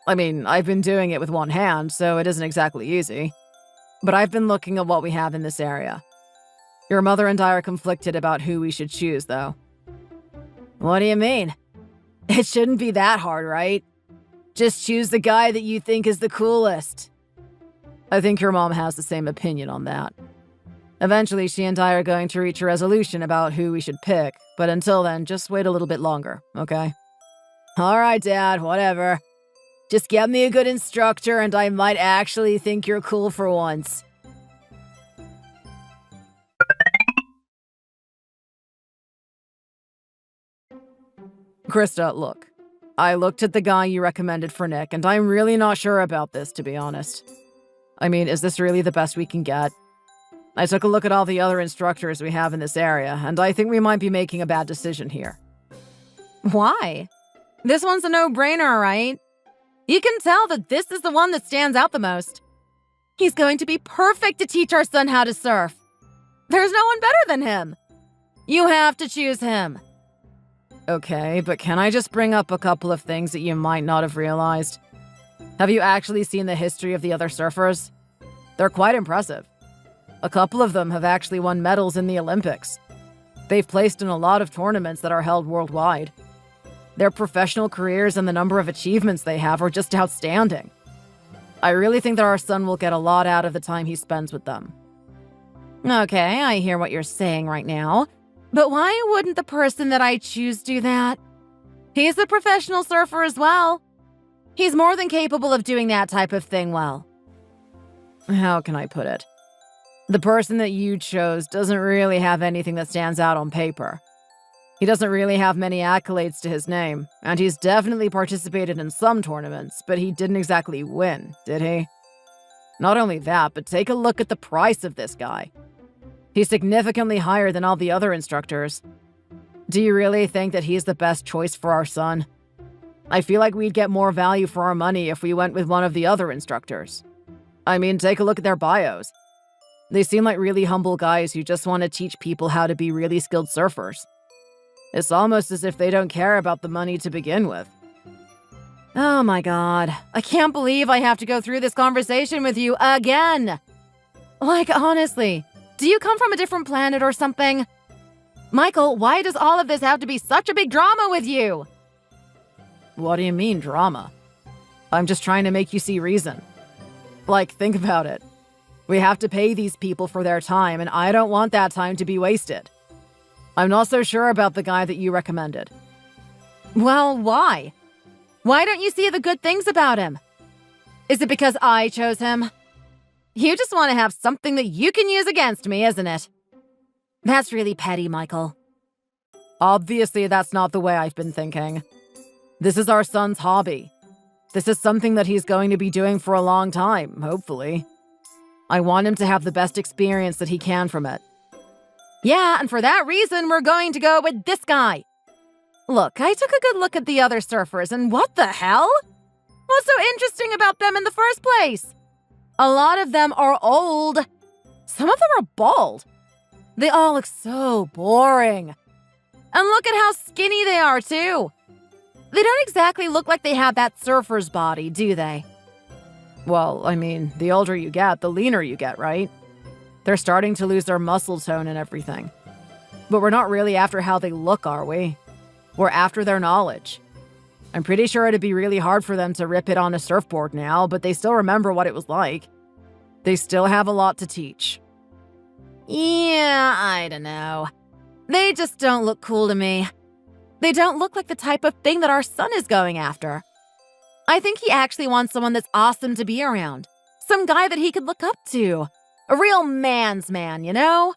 I mean, I've been doing it with one hand, so it isn't exactly easy. But I've been looking at what we have in this area. Your mother and I are conflicted about who we should choose, though. What do you mean? It shouldn't be that hard, right? Just choose the guy that you think is the coolest. I think your mom has the same opinion on that. Eventually, she and I are going to reach a resolution about who we should pick, but until then, just wait a little bit longer, okay? Alright, Dad, whatever. Just get me a good instructor and I might actually think you're cool for once. Krista, look. I looked at the guy you recommended for Nick, and I'm really not sure about this, to be honest. I mean, is this really the best we can get? I took a look at all the other instructors we have in this area, and I think we might be making a bad decision here. Why? This one's a no-brainer, right? You can tell that this is the one that stands out the most. He's going to be perfect to teach our son how to surf. There's no one better than him. You have to choose him. Okay, but can I just bring up a couple of things that you might not have realized? Have you actually seen the history of the other surfers? They're quite impressive. A couple of them have actually won medals in the Olympics. They've placed in a lot of tournaments that are held worldwide. Their professional careers and the number of achievements they have are just outstanding. I really think that our son will get a lot out of the time he spends with them. Okay, I hear what you're saying right now. But why wouldn't the person that I choose do that? He's a professional surfer as well. He's more than capable of doing that type of thing well. How can I put it? The person that you chose doesn't really have anything that stands out on paper. He doesn't really have many accolades to his name, and he's definitely participated in some tournaments, but he didn't exactly win, did he? Not only that, but take a look at the price of this guy. He's significantly higher than all the other instructors. Do you really think that he's the best choice for our son? I feel like we'd get more value for our money if we went with one of the other instructors. I mean, take a look at their bios. They seem like really humble guys who just want to teach people how to be really skilled surfers. It's almost as if they don't care about the money to begin with. Oh my god, I can't believe I have to go through this conversation with you again! Like, honestly, do you come from a different planet or something? Michael, why does all of this have to be such a big drama with you? What do you mean, drama? I'm just trying to make you see reason. Like, think about it. We have to pay these people for their time, and I don't want that time to be wasted. I'm not so sure about the guy that you recommended. Well, why? Why don't you see the good things about him? Is it because I chose him? You just want to have something that you can use against me, isn't it? That's really petty, Michael. Obviously, that's not the way I've been thinking. This is our son's hobby. This is something that he's going to be doing for a long time, hopefully. I want him to have the best experience that he can from it. Yeah, and for that reason, we're going to go with this guy. Look, I took a good look at the other surfers, and what the hell? What's so interesting about them in the first place? A lot of them are old. Some of them are bald. They all look so boring. And look at how skinny they are, too. They don't exactly look like they have that surfer's body, do they? Well, I mean, the older you get, the leaner you get, right? They're starting to lose their muscle tone and everything. But we're not really after how they look, are we? We're after their knowledge. I'm pretty sure it'd be really hard for them to rip it on a surfboard now, but they still remember what it was like. They still have a lot to teach. Yeah, I don't know. They just don't look cool to me. They don't look like the type of thing that our son is going after. I think he actually wants someone that's awesome to be around. Some guy that he could look up to. A real man's man, you know?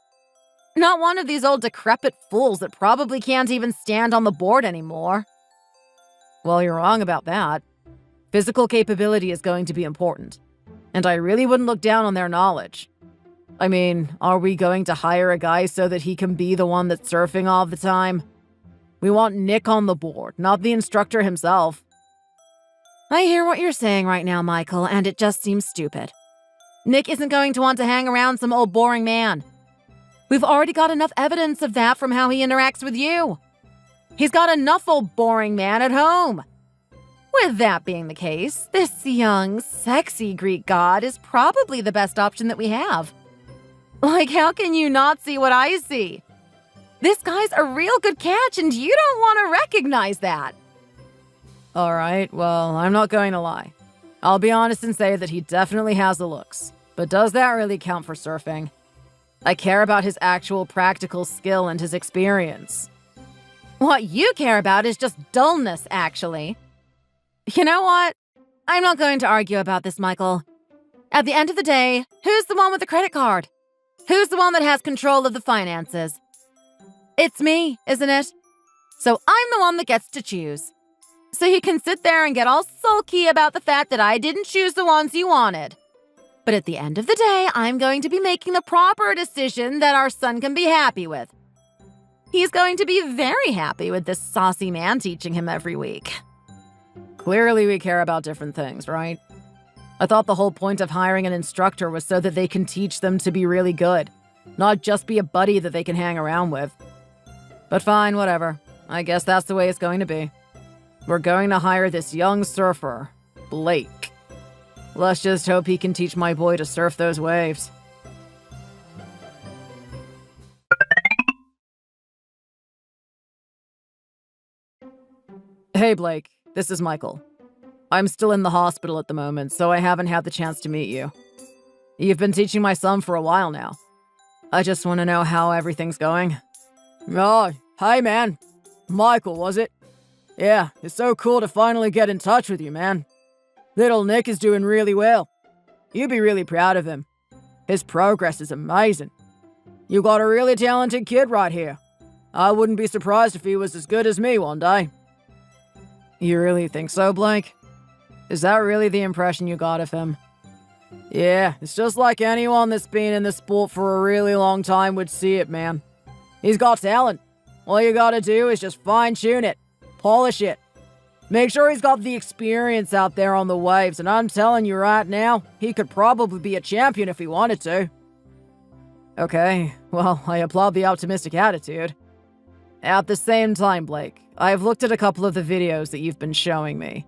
Not one of these old decrepit fools that probably can't even stand on the board anymore. Well, you're wrong about that. Physical capability is going to be important. And I really wouldn't look down on their knowledge. I mean, are we going to hire a guy so that he can be the one that's surfing all the time? We want Nick on the board, not the instructor himself. I hear what you're saying right now, Michael, and it just seems stupid. Nick isn't going to want to hang around some old boring man. We've already got enough evidence of that from how he interacts with you. He's got enough old boring man at home. With that being the case, this young, sexy Greek god is probably the best option that we have. Like, how can you not see what I see? This guy's a real good catch, and you don't want to recognize that. All right, well, I'm not going to lie. I'll be honest and say that he definitely has the looks. But does that really count for surfing? I care about his actual practical skill and his experience. What you care about is just dullness, actually. You know what? I'm not going to argue about this, Michael. At the end of the day, who's the one with the credit card? Who's the one that has control of the finances? It's me, isn't it? So I'm the one that gets to choose. So you can sit there and get all sulky about the fact that I didn't choose the ones you wanted. But at the end of the day, I'm going to be making the proper decision that our son can be happy with. He's going to be very happy with this saucy man teaching him every week. Clearly we care about different things, right? I thought the whole point of hiring an instructor was so that they can teach them to be really good, not just be a buddy that they can hang around with. But fine, whatever. I guess that's the way it's going to be. We're going to hire this young surfer, Blake. Let's just hope he can teach my boy to surf those waves. Hey, Blake. This is Michael. I'm still in the hospital at the moment, so I haven't had the chance to meet you. You've been teaching my son for a while now. I just want to know how everything's going. Oh, hey, man. Michael, was it? Yeah, it's so cool to finally get in touch with you, man. Little Nick is doing really well. You'd be really proud of him. His progress is amazing. You got a really talented kid right here. I wouldn't be surprised if he was as good as me one day. You really think so, Blake? Is that really the impression you got of him? Yeah, it's just like anyone that's been in the sport for a really long time would see it, man. He's got talent. All you gotta do is just fine-tune it, polish it. Make sure he's got the experience out there on the waves, and I'm telling you right now, he could probably be a champion if he wanted to. Okay, well, I applaud the optimistic attitude. At the same time, Blake, I've looked at a couple of the videos that you've been showing me.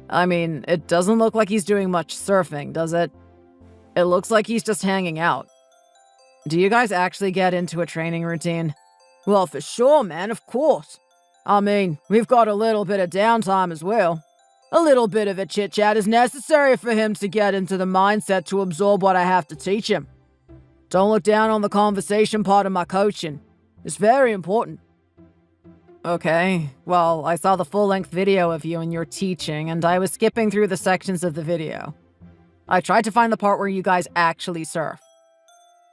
I mean, it doesn't look like he's doing much surfing, does it? It looks like he's just hanging out. Do you guys actually get into a training routine? Well, for sure, man, of course. I mean, we've got a little bit of downtime as well. A little bit of a chit-chat is necessary for him to get into the mindset to absorb what I have to teach him. Don't look down on the conversation part of my coaching. It's very important. Okay, well, I saw the full-length video of you and your teaching, and I was skipping through the sections of the video. I tried to find the part where you guys actually surf.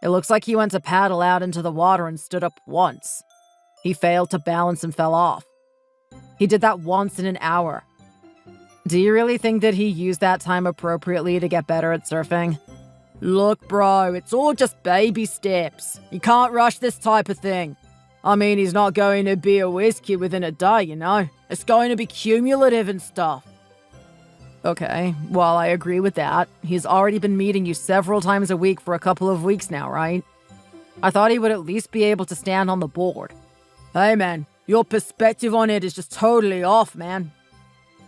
It looks like he went to paddle out into the water and stood up once. He failed to balance and fell off. He did that once in an hour. Do you really think that he used that time appropriately to get better at surfing? Look, bro, it's all just baby steps. You can't rush this type of thing. I mean, he's not going to be a whiz kid within a day, you know? It's going to be cumulative and stuff. Okay, well, I agree with that. He's already been meeting you several times a week for a couple of weeks now, right? I thought he would at least be able to stand on the board. Hey, man, your perspective on it is just totally off, man.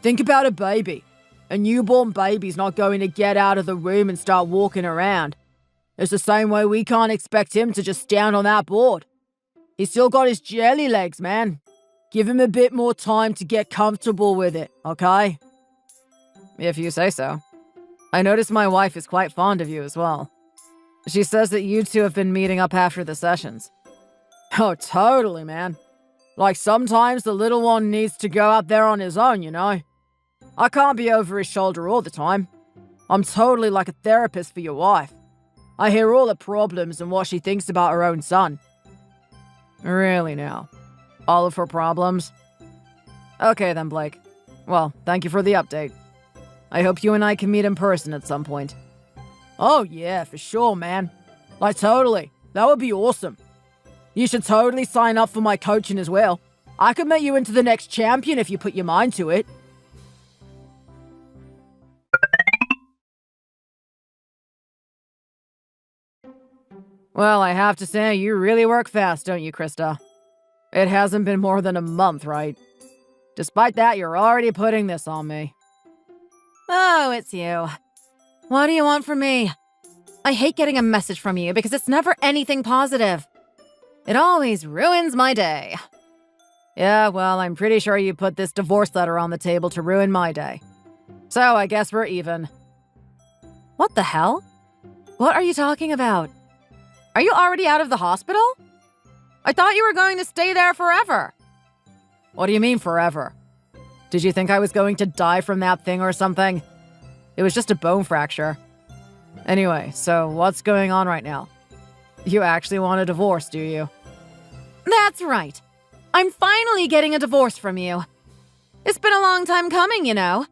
Think about a baby. A newborn baby's not going to get out of the room and start walking around. It's the same way we can't expect him to just stand on that board. He's still got his jelly legs, man. Give him a bit more time to get comfortable with it, okay? If you say so. I noticed my wife is quite fond of you as well. She says that you two have been meeting up after the sessions. Oh, totally, man. Like, sometimes the little one needs to go out there on his own, you know? I can't be over his shoulder all the time. I'm totally like a therapist for your wife. I hear all the problems and what she thinks about her own son. Really now? All of her problems? Okay then, Blake. Well, thank you for the update. I hope you and I can meet in person at some point. Oh yeah, for sure, man. Like, totally. That would be awesome. You should totally sign up for my coaching as well. I could make you into the next champion if you put your mind to it. Well, I have to say, you really work fast, don't you, Krista? It hasn't been more than a month, right? Despite that, you're already putting this on me. Oh, it's you. What do you want from me? I hate getting a message from you because it's never anything positive. It always ruins my day. Yeah, well, I'm pretty sure you put this divorce letter on the table to ruin my day. So I guess we're even. What the hell? What are you talking about? Are you already out of the hospital? I thought you were going to stay there forever. What do you mean forever? Did you think I was going to die from that thing or something? It was just a bone fracture. Anyway, so what's going on right now? You actually want a divorce, do you? That's right. I'm finally getting a divorce from you. It's been a long time coming, you know.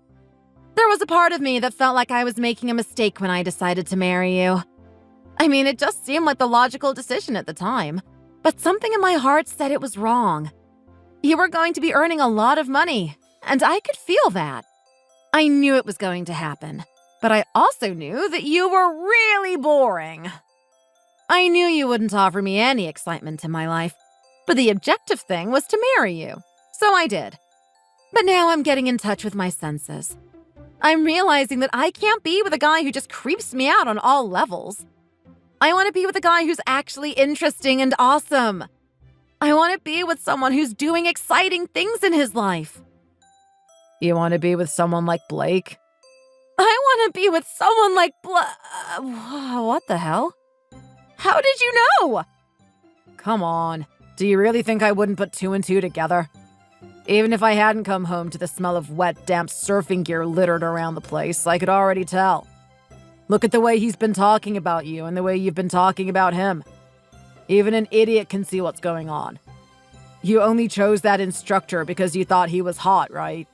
There was a part of me that felt like I was making a mistake when I decided to marry you. I mean, it just seemed like the logical decision at the time. But something in my heart said it was wrong. You were going to be earning a lot of money, and I could feel that. I knew it was going to happen, but I also knew that you were really boring. I knew you wouldn't offer me any excitement in my life. But the objective thing was to marry you. So I did. But now I'm getting in touch with my senses. I'm realizing that I can't be with a guy who just creeps me out on all levels. I want to be with a guy who's actually interesting and awesome. I want to be with someone who's doing exciting things in his life. You want to be with someone like Blake? I want to be with someone like what the hell? How did you know? Come on. Do you really think I wouldn't put two and two together? Even if I hadn't come home to the smell of wet, damp surfing gear littered around the place, I could already tell. Look at the way he's been talking about you and the way you've been talking about him. Even an idiot can see what's going on. You only chose that instructor because you thought he was hot, right?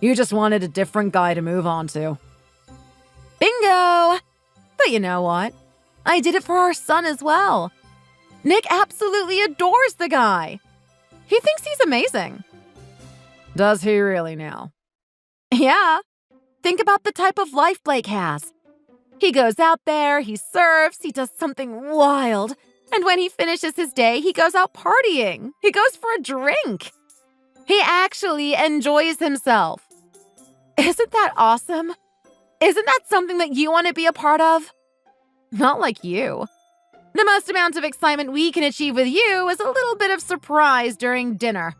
You just wanted a different guy to move on to. Bingo! But you know what? I did it for our son as well. Nick absolutely adores the guy. He thinks he's amazing. Does he really now? Yeah. Think about the type of life Blake has. He goes out there, he surfs, he does something wild, and when he finishes his day, he goes out partying. He goes for a drink. He actually enjoys himself. Isn't that awesome? Isn't that something that you want to be a part of? Not like you. The most amount of excitement we can achieve with you is a little bit of surprise during dinner.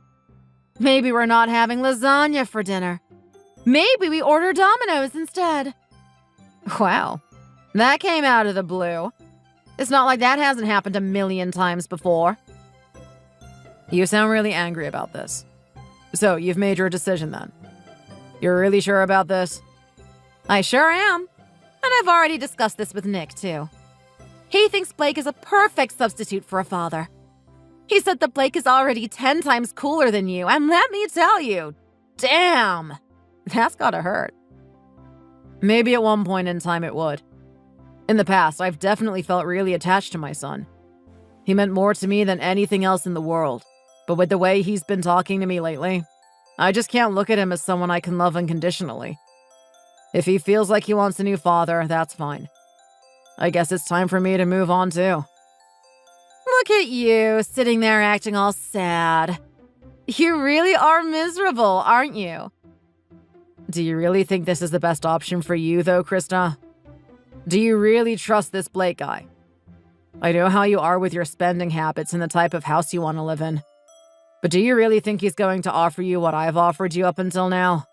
Maybe we're not having lasagna for dinner. Maybe we order Domino's instead. Wow, that came out of the blue. It's not like that hasn't happened a million times before. You sound really angry about this. So, you've made your decision then? You're really sure about this? I sure am. And I've already discussed this with Nick, too. He thinks Blake is a perfect substitute for a father. He said that Blake is already 10 times cooler than you, and let me tell you, damn, that's gotta hurt. Maybe at one point in time it would. In the past, I've definitely felt really attached to my son. He meant more to me than anything else in the world. But with the way he's been talking to me lately, I just can't look at him as someone I can love unconditionally. If he feels like he wants a new father, that's fine. I guess it's time for me to move on too. Look at you, sitting there acting all sad. You really are miserable, aren't you? Do you really think this is the best option for you, though, Krista? Do you really trust this Blake guy? I know how you are with your spending habits and the type of house you want to live in. But do you really think he's going to offer you what I've offered you up until now?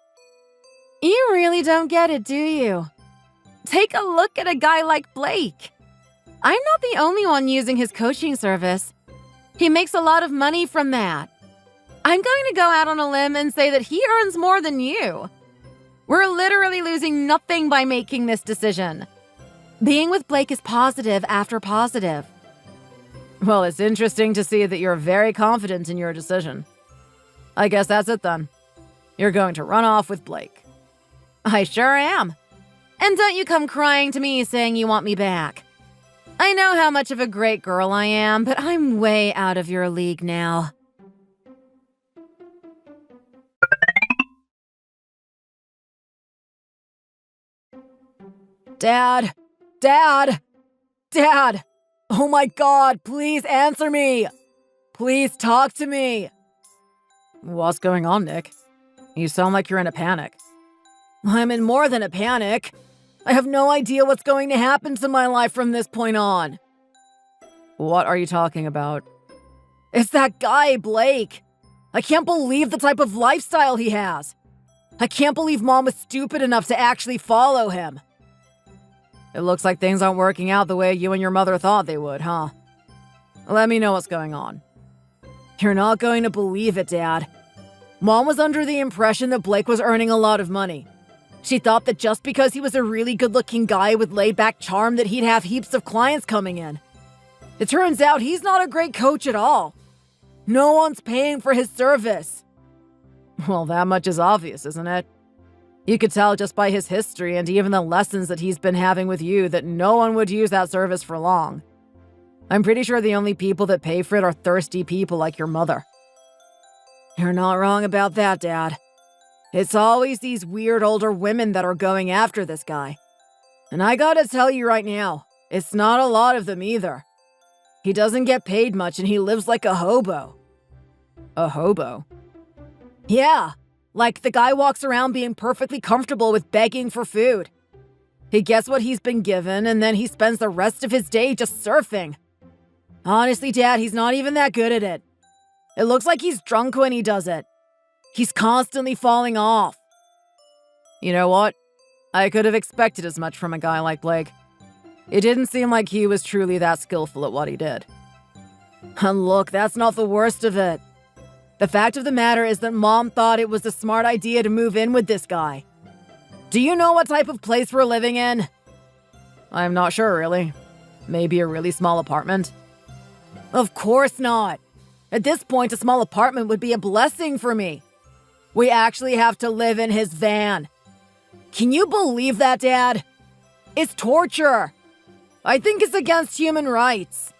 You really don't get it, do you? Take a look at a guy like Blake. I'm not the only one using his coaching service. He makes a lot of money from that. I'm going to go out on a limb and say that he earns more than you. We're literally losing nothing by making this decision. Being with Blake is positive after positive. Well, it's interesting to see that you're very confident in your decision. I guess that's it then. You're going to run off with Blake. I sure am. And don't you come crying to me saying you want me back. I know how much of a great girl I am, but I'm way out of your league now. Dad! Dad! Dad! Oh my God, please answer me! Please talk to me! What's going on, Nick? You sound like you're in a panic. I'm in more than a panic. I have no idea what's going to happen to my life from this point on. What are you talking about? It's that guy, Blake. I can't believe the type of lifestyle he has. I can't believe Mom was stupid enough to actually follow him. It looks like things aren't working out the way you and your mother thought they would, huh? Let me know what's going on. You're not going to believe it, Dad. Mom was under the impression that Blake was earning a lot of money. She thought that just because he was a really good-looking guy with laid-back charm that he'd have heaps of clients coming in. It turns out he's not a great coach at all. No one's paying for his service. Well, that much is obvious, isn't it? You could tell just by his history and even the lessons that he's been having with you that no one would use that service for long. I'm pretty sure the only people that pay for it are thirsty people like your mother. You're not wrong about that, Dad. It's always these weird older women that are going after this guy. And I gotta tell you right now, it's not a lot of them either. He doesn't get paid much and he lives like a hobo. A hobo? Yeah, like the guy walks around being perfectly comfortable with begging for food. He gets what he's been given, and then he spends the rest of his day just surfing. Honestly, Dad, he's not even that good at it. It looks like he's drunk when he does it. He's constantly falling off. You know what? I could have expected as much from a guy like Blake. It didn't seem like he was truly that skillful at what he did. And look, that's not the worst of it. The fact of the matter is that Mom thought it was a smart idea to move in with this guy. Do you know what type of place we're living in? I'm not sure, really. Maybe a really small apartment? Of course not. At this point, a small apartment would be a blessing for me. We actually have to live in his van. Can you believe that, Dad? It's torture. I think it's against human rights.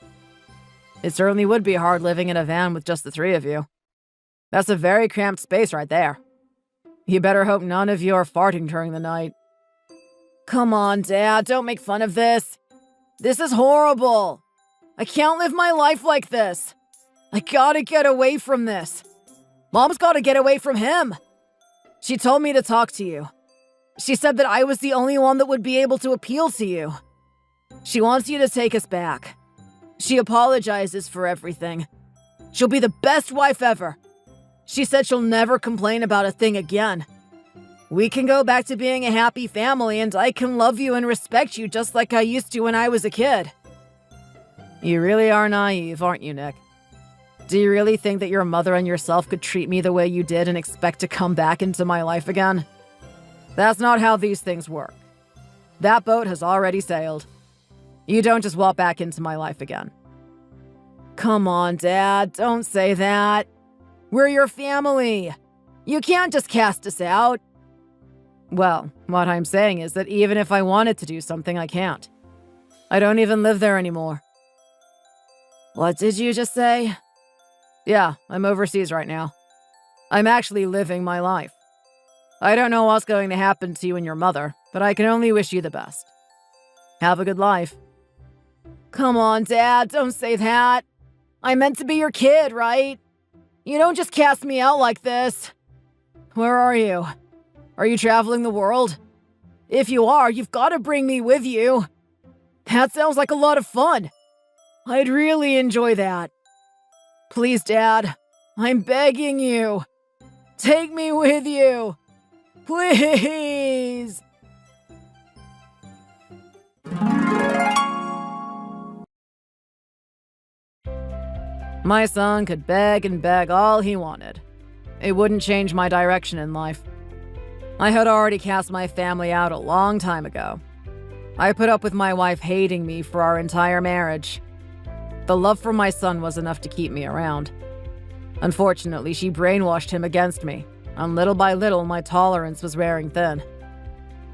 It certainly would be hard living in a van with just the three of you. That's a very cramped space right there. You better hope none of you are farting during the night. Come on, Dad, don't make fun of this. This is horrible. I can't live my life like this. I gotta get away from this. Mom's gotta get away from him. She told me to talk to you. She said that I was the only one that would be able to appeal to you. She wants you to take us back. She apologizes for everything. She'll be the best wife ever. She said she'll never complain about a thing again. We can go back to being a happy family, and I can love you and respect you just like I used to when I was a kid. You really are naive, aren't you, Nick? Do you really think that your mother and yourself could treat me the way you did and expect to come back into my life again? That's not how these things work. That boat has already sailed. You don't just walk back into my life again. Come on, Dad, don't say that. We're your family. You can't just cast us out. Well, what I'm saying is that even if I wanted to do something, I can't. I don't even live there anymore. What did you just say? Yeah, I'm overseas right now. I'm actually living my life. I don't know what's going to happen to you and your mother, but I can only wish you the best. Have a good life. Come on, Dad, don't say that. I meant to be your kid, right? You don't just cast me out like this. Where are you? Are you traveling the world? If you are, you've got to bring me with you. That sounds like a lot of fun. I'd really enjoy that. Please, Dad, I'm begging you. Take me with you. Please. My son could beg and beg all he wanted. It wouldn't change my direction in life. I had already cast my family out a long time ago. I put up with my wife hating me for our entire marriage. The love for my son was enough to keep me around. Unfortunately, she brainwashed him against me, and little by little, my tolerance was wearing thin.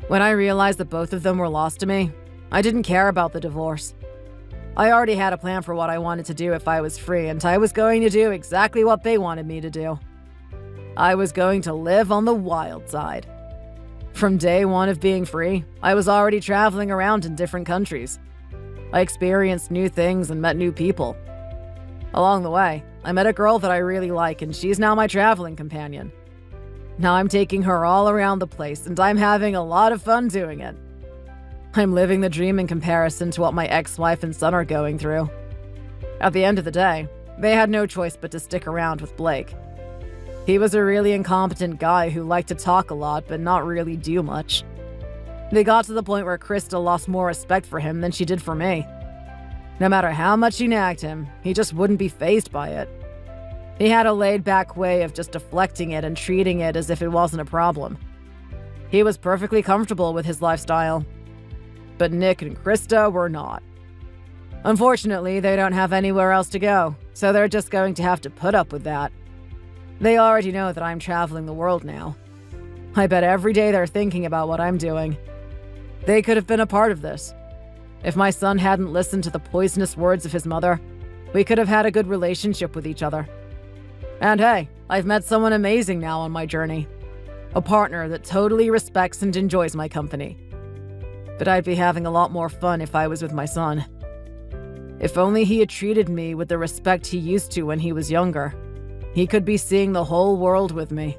When I realized that both of them were lost to me, I didn't care about the divorce. I already had a plan for what I wanted to do if I was free, and I was going to do exactly what they wanted me to do. I was going to live on the wild side. From day one of being free, I was already traveling around in different countries. I experienced new things and met new people. Along the way, I met a girl that I really like, and she's now my traveling companion. Now I'm taking her all around the place, and I'm having a lot of fun doing it. I'm living the dream in comparison to what my ex-wife and son are going through. At the end of the day, they had no choice but to stick around with Blake. He was a really incompetent guy who liked to talk a lot but not really do much. They got to the point where Krista lost more respect for him than she did for me. No matter how much she nagged him, he just wouldn't be fazed by it. He had a laid-back way of just deflecting it and treating it as if it wasn't a problem. He was perfectly comfortable with his lifestyle. But Nick and Krista were not. Unfortunately, they don't have anywhere else to go, so they're just going to have to put up with that. They already know that I'm traveling the world now. I bet every day they're thinking about what I'm doing. They could have been a part of this. If my son hadn't listened to the poisonous words of his mother, we could have had a good relationship with each other. And hey, I've met someone amazing now on my journey. A partner that totally respects and enjoys my company. But I'd be having a lot more fun if I was with my son. If only he had treated me with the respect he used to when he was younger. He could be seeing the whole world with me.